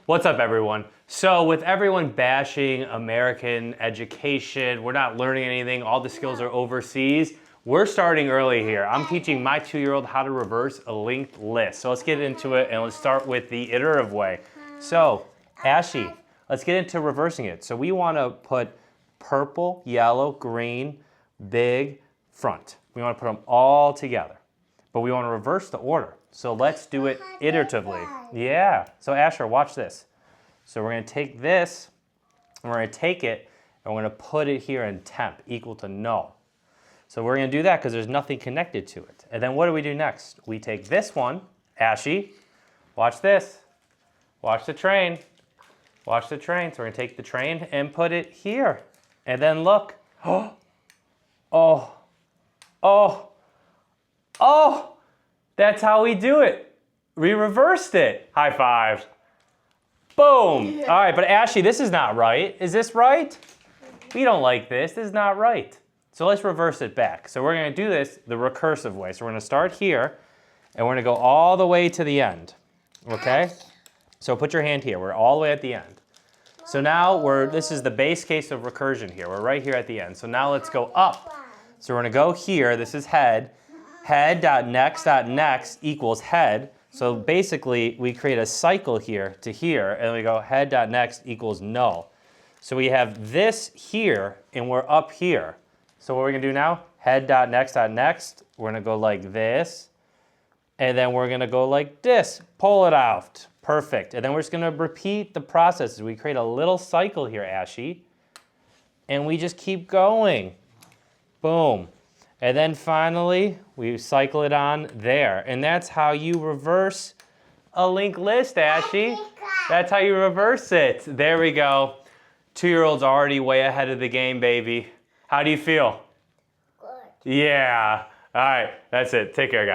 What's up, everyone? So with everyone bashing American education, we're not learning anything, all the skills are overseas, we're starting early here. I'm teaching my 2-year-old how to reverse a linked list. So let's get into it and let's start with the iterative way. So, Ashy, let's get into reversing it. So we want to put purple, yellow, green, big, front. We want to put them all together, but we want to reverse the order. So let's do it iteratively. Yeah, so Asher, watch this. So we're gonna take this, and we're gonna take it, and we're gonna put it here in temp, equal to no. So we're gonna do that because there's nothing connected to it. And then what do we do next? We take this one, Ashy, watch this. Watch the train, watch the train. So we're gonna take the train and put it here. And then look, oh, that's how we do it. We reversed it. High five. Boom. All right, but Ashley, this is not right. Is this right? We don't like this. This is not right. So let's reverse it back. So we're going to do this the recursive way. So we're going to start here, and we're going to go all the way to the end. Okay? So put your hand here. We're all the way at the end. So now this is the base case of recursion here. We're right here at the end. So now let's go up. So we're going to go here. This is head. Head.next equals head. So basically, we create a cycle here to here, and we go head.next equals null. So we have this here, and we're up here. So what we're going to do now, head.next, we're going to go like this, and then we're going to go like this. Pull it out. Perfect. And then we're just going to repeat the process. We create a little cycle here, Ashy, and we just keep going. Boom. And then finally, we cycle it on there. And that's how you reverse a linked list, Ashy. That's how you reverse it. There we go. 2-year-old's already way ahead of the game, baby. How do you feel? Good. Yeah. All right, that's it. Take care, guys.